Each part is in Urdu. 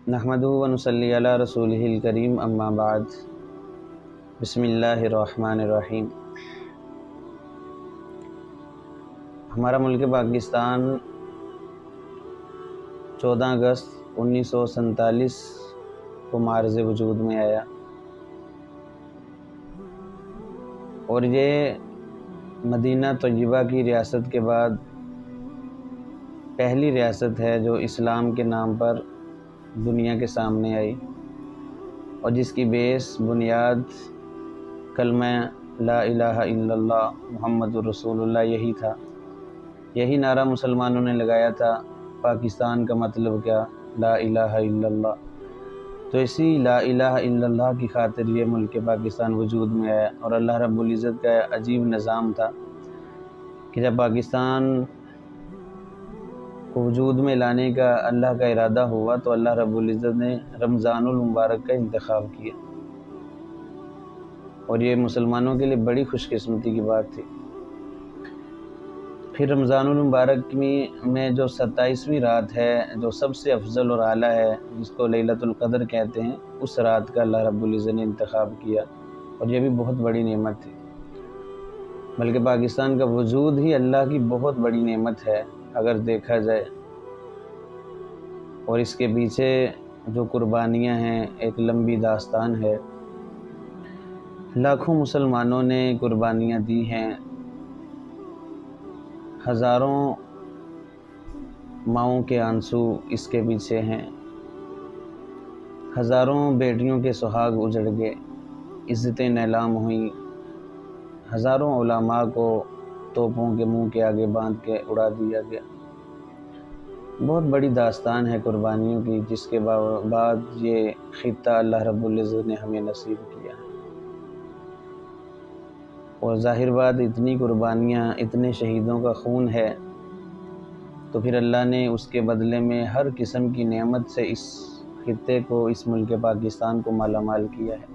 نحمدہ و نصلی علی رسولہ الکریم، اما بعد، بسم اللہ الرحمن الرحیم۔ ہمارا ملک پاکستان 14 اگست 1947 کو معرض وجود میں آیا، اور یہ مدینہ طیبہ کی ریاست کے بعد پہلی ریاست ہے جو اسلام کے نام پر دنیا کے سامنے آئی، اور جس کی بیس بنیاد کلمہ لا الہ الا اللہ محمد الرسول اللہ یہی تھا۔ یہی نعرہ مسلمانوں نے لگایا تھا، پاکستان کا مطلب کیا؟ لا الہ الا اللہ۔ تو اسی لا الہ الا اللہ کی خاطر یہ ملک پاکستان وجود میں آیا، اور اللہ رب العزت کا عجیب نظام تھا کہ جب پاکستان کو وجود میں لانے کا اللہ کا ارادہ ہوا تو اللہ رب العزت نے رمضان المبارک کا انتخاب کیا، اور یہ مسلمانوں کے لیے بڑی خوش قسمتی کی بات تھی۔ پھر رمضان المبارک میں جو 27ویں رات ہے، جو سب سے افضل اور اعلیٰ ہے، جس کو لیلۃ القدر کہتے ہیں، اس رات کا اللہ رب العزت نے انتخاب کیا، اور یہ بھی بہت بڑی نعمت تھی۔ بلکہ پاکستان کا وجود ہی اللہ کی بہت بڑی نعمت ہے اگر دیکھا جائے، اور اس کے پیچھے جو قربانیاں ہیں ایک لمبی داستان ہے۔ لاکھوں مسلمانوں نے قربانیاں دی ہیں، ہزاروں ماؤں کے آنسو اس کے پیچھے ہیں، ہزاروں بیٹیوں کے سہاگ اجڑ گئے، عزتیں نیلام ہوئیں، ہزاروں علماء کو توپوں کے منہ کے آگے باندھ کے اڑا دیا گیا۔ بہت بڑی داستان ہے قربانیوں کی، جس کے بعد یہ خطہ اللہ رب العزت نے ہمیں نصیب کیا ہے۔ اور ظاہر بات، اتنی قربانیاں، اتنے شہیدوں کا خون ہے، تو پھر اللہ نے اس کے بدلے میں ہر قسم کی نعمت سے اس خطے کو، اس ملک پاکستان کو مالا مال کیا ہے۔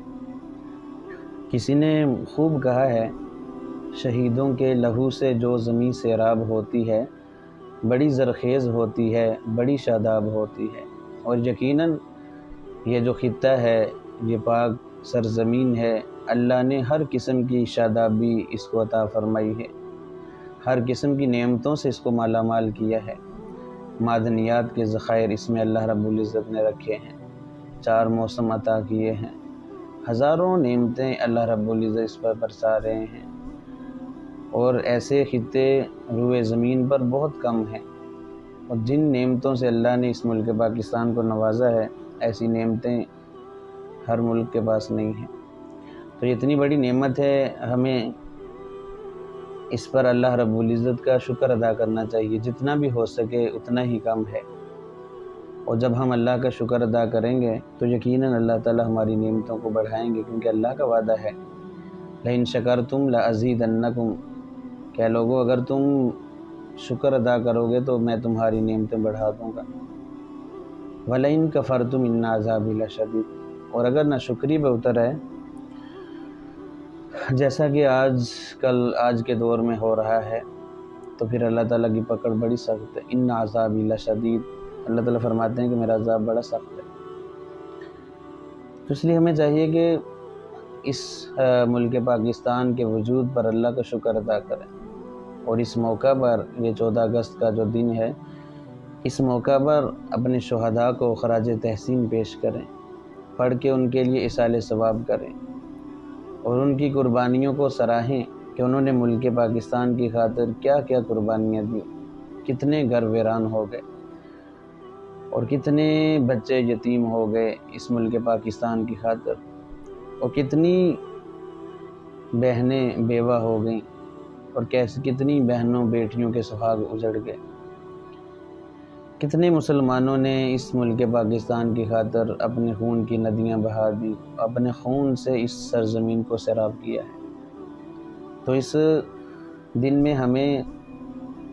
کسی نے خوب کہا ہے، شہیدوں کے لہو سے جو زمین سیراب ہوتی ہے، بڑی زرخیز ہوتی ہے، بڑی شاداب ہوتی ہے۔ اور یقیناً یہ جو خطہ ہے، یہ پاک سرزمین ہے، اللہ نے ہر قسم کی شادابی اس کو عطا فرمائی ہے، ہر قسم کی نعمتوں سے اس کو مالا مال کیا ہے۔ معدنیات کے ذخائر اس میں اللہ رب العزت نے رکھے ہیں، 4 موسم عطا کیے ہیں، ہزاروں نعمتیں اللہ رب العزت اس پر برسا رہے ہیں، اور ایسے خطے روئے زمین پر بہت کم ہیں، اور جن نعمتوں سے اللہ نے اس ملک پاکستان کو نوازا ہے، ایسی نعمتیں ہر ملک کے پاس نہیں ہیں۔ تو یہ اتنی بڑی نعمت ہے، ہمیں اس پر اللہ رب العزت کا شکر ادا کرنا چاہیے، جتنا بھی ہو سکے اتنا ہی کم ہے۔ اور جب ہم اللہ کا شکر ادا کریں گے تو یقیناً اللہ تعالی ہماری نعمتوں کو بڑھائیں گے، کیونکہ اللہ کا وعدہ ہے، لَإِن شَكَرْتُمْ لَأَزِيدَنَّكُمْ، کہ لوگو اگر تم شکر ادا کرو گے تو میں تمہاری نعمتیں بڑھا دوں گا۔ وَلَئِن كَفَرْتُمْ إِنَّ عَذَابِي لَشَدِيدٌ، اور اگر ناشکری پہ اتر ہے، جیسا کہ آج کے دور میں ہو رہا ہے، تو پھر اللہ تعالیٰ کی پکڑ بڑی سخت ہے۔ إِنَّ عَذَابِي لَشَدِيدٌ، اللہ تعالیٰ فرماتے ہیں کہ میرا عذاب بڑا سخت ہے۔ تو اس لیے ہمیں چاہیے کہ اس ملک پاکستان کے وجود پر اللہ کا شکر ادا کریں، اور اس موقع پر، یہ 14 اگست کا جو دن ہے، اس موقع پر اپنے شہداء کو خراج تحسین پیش کریں، پڑھ کے ان کے لیے ایصال ثواب کریں، اور ان کی قربانیوں کو سراہیں کہ انہوں نے ملک پاکستان کی خاطر کیا کیا قربانیاں دی، کتنے گھر ویران ہو گئے، اور کتنے بچے یتیم ہو گئے اس ملک پاکستان کی خاطر، اور کتنی بہنیں بیوہ ہو گئیں، اور کتنی بہنوں بیٹیوں کے سہاگ اجڑ گئے۔ کتنے مسلمانوں نے اس ملک پاکستان کی خاطر اپنے خون کی ندیاں بہا دی، اپنے خون سے اس سرزمین کو سیراب کیا ہے۔ تو اس دن میں ہمیں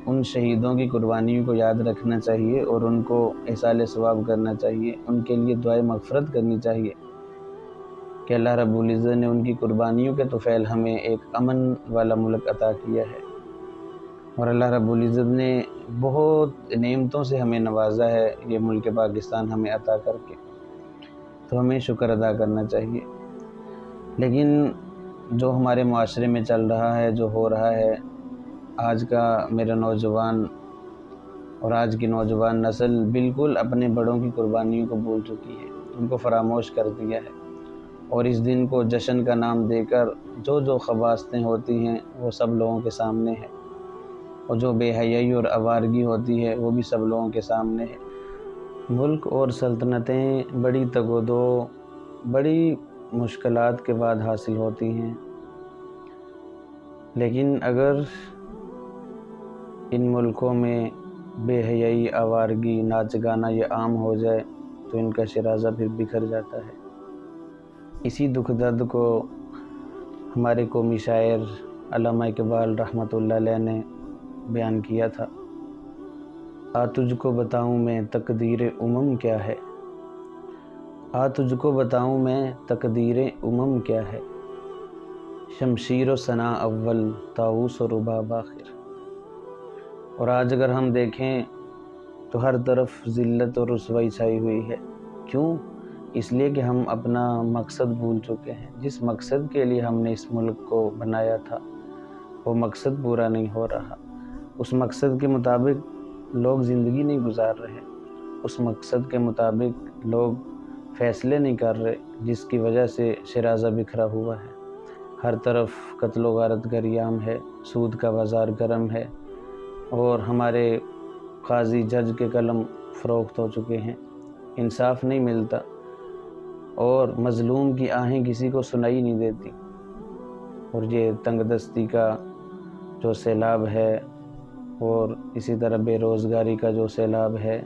ان شہیدوں کی قربانیوں کو یاد رکھنا چاہیے، اور ان کو ایصال ثواب کرنا چاہیے، ان کے لیے دعائے مغفرت کرنی چاہیے کہ اللہ رب العزت نے ان کی قربانیوں کے طفیل ہمیں ایک امن والا ملک عطا کیا ہے۔ اور اللہ رب العزت نے بہت نعمتوں سے ہمیں نوازا ہے یہ ملک پاکستان ہمیں عطا کر کے، تو ہمیں شکر ادا کرنا چاہیے۔ لیکن جو ہمارے معاشرے میں چل رہا ہے، جو ہو رہا ہے، آج کا میرا نوجوان اور آج کی نوجوان نسل بالکل اپنے بڑوں کی قربانیوں کو بھول چکی ہے، ان کو فراموش کر دیا ہے، اور اس دن کو جشن کا نام دے کر جو خباثتیں ہوتی ہیں وہ سب لوگوں کے سامنے ہے، اور جو بے حیائی اور آوارگی ہوتی ہے وہ بھی سب لوگوں کے سامنے ہے۔ ملک اور سلطنتیں بڑی تگ و دو، بڑی مشکلات کے بعد حاصل ہوتی ہیں، لیکن اگر ان ملکوں میں بے حیائی، آوارگی، ناچ گانا یہ عام ہو جائے تو ان کا شرازہ پھر بکھر جاتا ہے۔ اسی دکھ درد کو ہمارے قومی شاعر علامہ اقبال رحمۃ اللہ علیہ نے بیان کیا تھا۔ آ تجھ کو بتاؤں میں تقدیر امم کیا ہے، آ تجھ کو بتاؤں میں تقدیر امم کیا ہے، شمشیر و ثنا اول طاؤس و رباب آخر۔ اور آج اگر ہم دیکھیں تو ہر طرف ذلت اور رسوائی چھائی ہوئی ہے۔ کیوں؟ اس لیے کہ ہم اپنا مقصد بھول چکے ہیں۔ جس مقصد کے لیے ہم نے اس ملک کو بنایا تھا وہ مقصد پورا نہیں ہو رہا، اس مقصد کے مطابق لوگ زندگی نہیں گزار رہے، اس مقصد کے مطابق لوگ فیصلے نہیں کر رہے، جس کی وجہ سے شرازہ بکھرا ہوا ہے۔ ہر طرف قتل و غارت گریام ہے، سود کا بازار گرم ہے، اور ہمارے قاضی جج کے قلم فروخت ہو چکے ہیں، انصاف نہیں ملتا، اور مظلوم کی آہیں کسی کو سنائی نہیں دیتی۔ اور یہ تنگ دستی کا جو سیلاب ہے، اور اسی طرح بے روزگاری کا جو سیلاب ہے،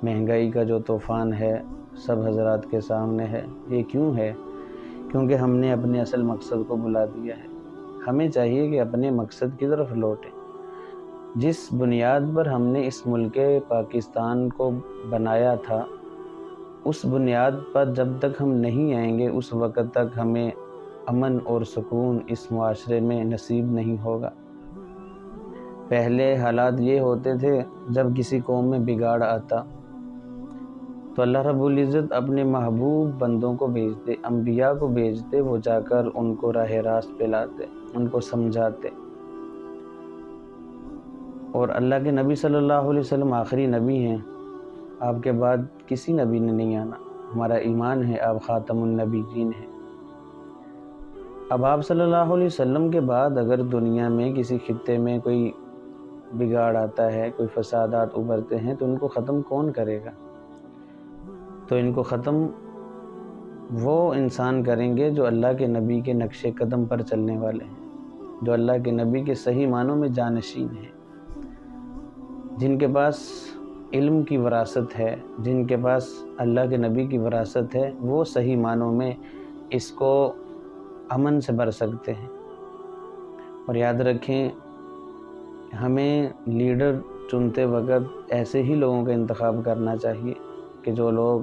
مہنگائی کا جو طوفان ہے، سب حضرات کے سامنے ہے۔ یہ کیوں ہے؟ کیونکہ ہم نے اپنے اصل مقصد کو بھلا دیا ہے۔ ہمیں چاہیے کہ اپنے مقصد کی طرف لوٹیں۔ جس بنیاد پر ہم نے اس ملک پاکستان کو بنایا تھا، اس بنیاد پر جب تک ہم نہیں آئیں گے اس وقت تک ہمیں امن اور سکون اس معاشرے میں نصیب نہیں ہوگا۔ پہلے حالات یہ ہوتے تھے، جب کسی قوم میں بگاڑ آتا تو اللہ رب العزت اپنے محبوب بندوں کو بھیجتے، انبیاء کو بھیجتے، وہ جا کر ان کو راہ راست پہ لاتے، ان کو سمجھاتے۔ اور اللہ کے نبی صلی اللہ علیہ وسلم آخری نبی ہیں، آپ کے بعد کسی نبی نے نہیں آنا، ہمارا ایمان ہے آپ خاتم النبیین ہیں۔ اب آپ صلی اللہ علیہ وسلم کے بعد اگر دنیا میں کسی خطے میں کوئی بگاڑ آتا ہے، کوئی فسادات ابھرتے ہیں، تو ان کو ختم کون کرے گا؟ تو ان کو ختم وہ انسان کریں گے جو اللہ کے نبی کے نقش قدم پر چلنے والے ہیں، جو اللہ کے نبی کے صحیح معنوں میں جانشین ہیں، جن کے پاس علم کی وراثت ہے، جن کے پاس اللہ کے نبی کی وراثت ہے، وہ صحیح معنوں میں اس کو امن سے بھر سکتے ہیں۔ اور یاد رکھیں، ہمیں لیڈر چنتے وقت ایسے ہی لوگوں کا انتخاب کرنا چاہیے کہ جو لوگ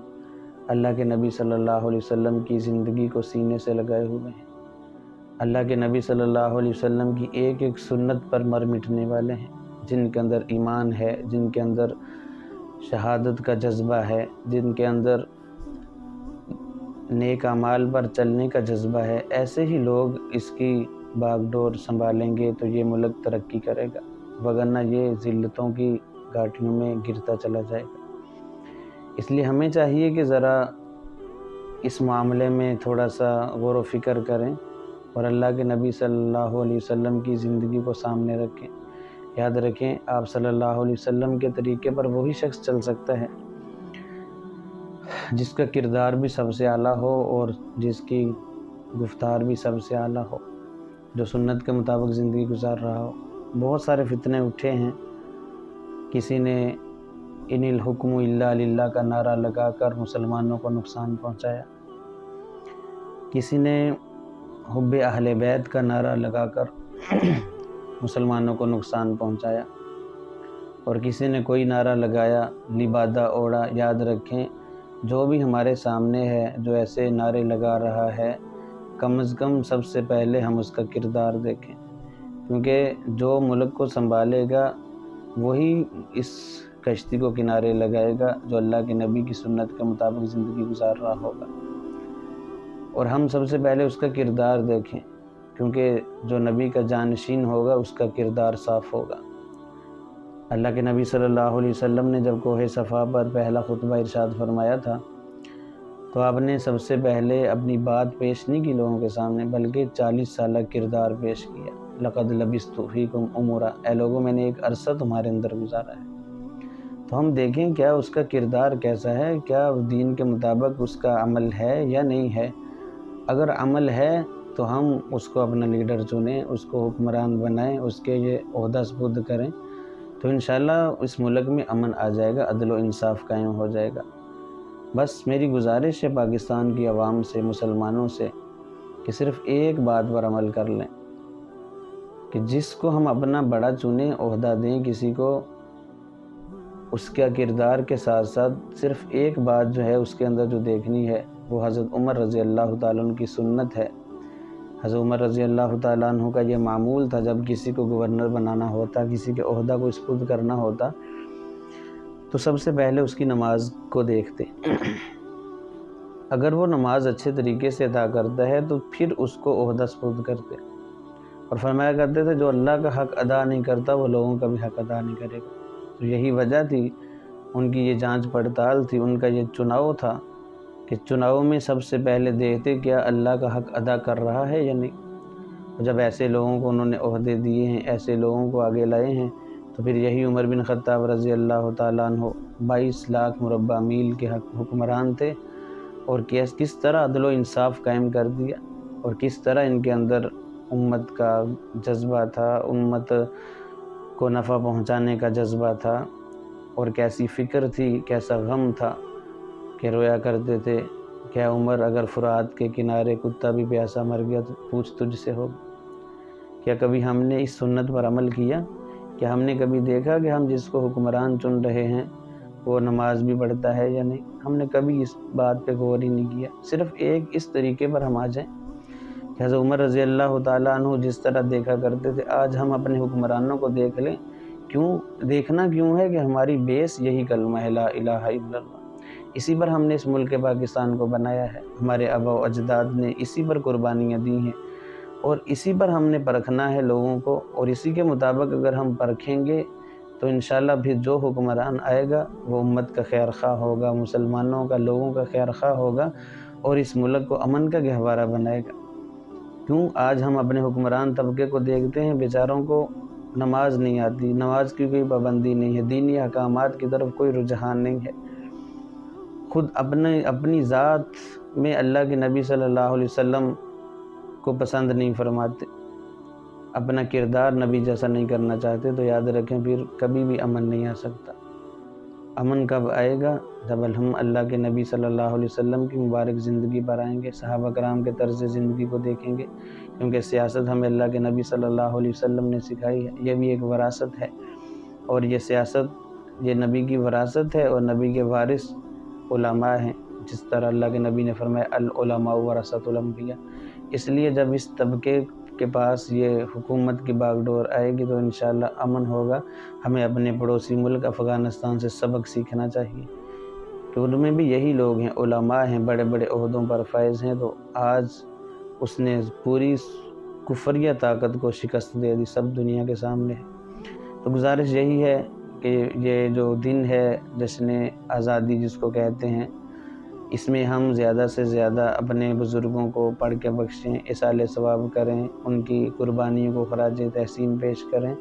اللہ کے نبی صلی اللہ علیہ وسلم کی زندگی کو سینے سے لگائے ہوئے ہیں، اللہ کے نبی صلی اللہ علیہ وسلم کی ایک ایک سنت پر مر مٹنے والے ہیں، جن کے اندر ایمان ہے، جن کے اندر شہادت کا جذبہ ہے، جن کے اندر نیک اعمال پر چلنے کا جذبہ ہے۔ ایسے ہی لوگ اس کی باغ ڈور سنبھالیں گے تو یہ ملک ترقی کرے گا، وگرنہ یہ ذلتوں کی گھاٹیوں میں گرتا چلا جائے گا۔ اس لیے ہمیں چاہیے کہ ذرا اس معاملے میں تھوڑا سا غور و فکر کریں، اور اللہ کے نبی صلی اللہ علیہ وسلم کی زندگی کو سامنے رکھیں۔ یاد رکھیں، آپ صلی اللہ علیہ وسلم کے طریقے پر وہی شخص چل سکتا ہے جس کا کردار بھی سب سے اعلیٰ ہو اور جس کی گفتار بھی سب سے اعلیٰ ہو، جو سنت کے مطابق زندگی گزار رہا ہو۔ بہت سارے فتنے اٹھے ہیں، کسی نے ان الحکم الا للہ کا نعرہ لگا کر مسلمانوں کو نقصان پہنچایا، کسی نے حب اہل بیت کا نعرہ لگا کر مسلمانوں کو نقصان پہنچایا، اور کسی نے کوئی نعرہ لگایا، لبادہ اوڑا۔ یاد رکھیں، جو بھی ہمارے سامنے ہے جو ایسے نعرے لگا رہا ہے، کم از کم سب سے پہلے ہم اس کا کردار دیکھیں، کیونکہ جو ملک کو سنبھالے گا وہی اس کشتی کو کنارے لگائے گا جو اللہ کے نبی کی سنت کے مطابق زندگی گزار رہا ہوگا۔ اور ہم سب سے پہلے اس کا کردار دیکھیں، کیونکہ جو نبی کا جانشین ہوگا اس کا کردار صاف ہوگا۔ اللہ کے نبی صلی اللہ علیہ وسلم نے جب کوہ صفا پر پہلا خطبہ ارشاد فرمایا تھا تو آپ نے سب سے پہلے اپنی بات پیش نہیں کی لوگوں کے سامنے، بلکہ 40 سالہ کردار پیش کیا۔ لقد لبثت فیکم عمرا، اے لوگوں میں نے ایک عرصہ تمہارے اندر گزارا ہے۔ تو ہم دیکھیں کیا اس کا کردار کیسا ہے، کیا دین کے مطابق اس کا عمل ہے یا نہیں ہے۔ اگر عمل ہے تو ہم اس کو اپنا لیڈر چنیں، اس کو حکمران بنائیں، اس کے یہ عہدہ سپرد کریں، تو انشاءاللہ اس ملک میں امن آ جائے گا، عدل و انصاف قائم ہو جائے گا۔ بس میری گزارش ہے پاکستان کی عوام سے، مسلمانوں سے، کہ صرف ایک بات پر عمل کر لیں کہ جس کو ہم اپنا بڑا چنیں، عہدہ دیں کسی کو، اس کا کردار کے ساتھ ساتھ صرف ایک بات جو ہے اس کے اندر جو دیکھنی ہے وہ حضرت عمر رضی اللہ تعالیٰ عنہ کی سنت ہے۔ حضرت عمر رضی اللہ تعالیٰ عنہ کا یہ معمول تھا، جب کسی کو گورنر بنانا ہوتا، کسی کے عہدہ کو سپرد کرنا ہوتا، تو سب سے پہلے اس کی نماز کو دیکھتے۔ اگر وہ نماز اچھے طریقے سے ادا کرتا ہے تو پھر اس کو عہدہ سپرد کرتے، اور فرمایا کرتے تھے جو اللہ کا حق ادا نہیں کرتا وہ لوگوں کا بھی حق ادا نہیں کرے گا۔ تو یہی وجہ تھی، ان کی یہ جانچ پڑتال تھی، ان کا یہ چناؤ تھا کہ چناؤ میں سب سے پہلے دیکھتے کیا اللہ کا حق ادا کر رہا ہے یا نہیں۔ اور جب ایسے لوگوں کو انہوں نے عہدے دیے ہیں، ایسے لوگوں کو آگے لائے ہیں، تو پھر یہی عمر بن خطاب رضی اللہ تعالیٰ عنہ 22 لاکھ مربع میل کے حکمران تھے، اور کس طرح عدل و انصاف قائم کر دیا، اور کس طرح ان کے اندر امت کا جذبہ تھا، امت کو نفع پہنچانے کا جذبہ تھا، اور کیسی فکر تھی، کیسا غم تھا کہ رویا کرتے تھے کہ عمر اگر فرات کے کنارے کتا بھی پیاسا مر گیا تو پوچھ تجھ سے ہوگا۔ کیا کبھی ہم نے اس سنت پر عمل کیا؟ کیا ہم نے کبھی دیکھا کہ ہم جس کو حکمران چن رہے ہیں وہ نماز بھی پڑھتا ہے یا نہیں؟ ہم نے کبھی اس بات پہ غور ہی نہیں کیا۔ صرف ایک اس طریقے پر ہم آ جائیں کہ حضرت عمر رضی اللہ تعالیٰ عنہ جس طرح دیکھا کرتے تھے، آج ہم اپنے حکمرانوں کو دیکھ لیں۔ دیکھنا کیوں ہے کہ ہماری بیس یہی کلمہ ہے لا الہ الا اللہ، اسی پر ہم نے اس ملک پاکستان کو بنایا ہے، ہمارے آبا و اجداد نے اسی پر قربانیاں دی ہیں، اور اسی پر ہم نے پرکھنا ہے لوگوں کو، اور اسی کے مطابق اگر ہم پرکھیں گے تو انشاءاللہ پھر جو حکمران آئے گا وہ امت کا خیر خواہ ہوگا، مسلمانوں کا، لوگوں کا خیر خواہ ہوگا، اور اس ملک کو امن کا گہوارہ بنائے گا۔ آج ہم اپنے حکمران طبقے کو دیکھتے ہیں، بیچاروں کو نماز نہیں آتی، نماز کی کوئی پابندی نہیں ہے، دینی احکامات کی طرف کوئی رجحان نہیں ہے، خود اپنی ذات میں اللہ کے نبی صلی اللہ علیہ وسلم کو پسند نہیں فرماتے، اپنا کردار نبی جیسا نہیں کرنا چاہتے، تو یاد رکھیں پھر کبھی بھی امن نہیں آ سکتا۔ امن کب آئے گا؟ جب ہم اللہ کے نبی صلی اللہ علیہ وسلم کی مبارک زندگی پر آئیں گے، صحابہ کرام کے طرز زندگی کو دیکھیں گے، کیونکہ سیاست ہمیں اللہ کے نبی صلی اللہ علیہ وسلم نے سکھائی ہے، یہ بھی ایک وراثت ہے، اور یہ سیاست یہ نبی کی وراثت ہے، اور نبی کے وارث علماء ہیں، جس طرح اللہ کے نبی نے فرمایا العلماء ورثۃ الانبیاء۔ اس لیے جب اس طبقے کے پاس یہ حکومت کی باغ ڈور آئے گی تو انشاءاللہ امن ہوگا۔ ہمیں اپنے پڑوسی ملک افغانستان سے سبق سیکھنا چاہیے کہ ان میں بھی یہی لوگ ہیں، علماء ہیں، بڑے بڑے عہدوں پر فائز ہیں، تو آج اس نے پوری کفریہ طاقت کو شکست دے دی، سب دنیا کے سامنے ہے۔ تو گزارش یہی ہے کہ یہ جو دن ہے جشن آزادی جس کو کہتے ہیں، اس میں ہم زیادہ سے زیادہ اپنے بزرگوں کو پڑھ کے بخشیں، اصالِ ثواب کریں، ان کی قربانیوں کو خراج تحسین پیش کریں،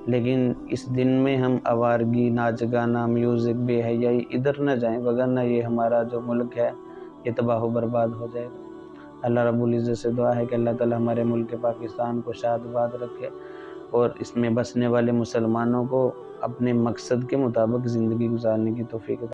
لیکن اس دن میں ہم آوارگی، ناچ گانا، میوزک، بے حیائی ادھر نہ جائیں، وگرنہ یہ ہمارا جو ملک ہے یہ تباہ و برباد ہو جائے گا۔ اللہ رب العزت سے دعا ہے کہ اللہ تعالی ہمارے ملک پاکستان کو شاد باد رکھے، اور اس میں بسنے والے مسلمانوں کو اپنے مقصد کے مطابق زندگی گزارنے کی توفیق عطا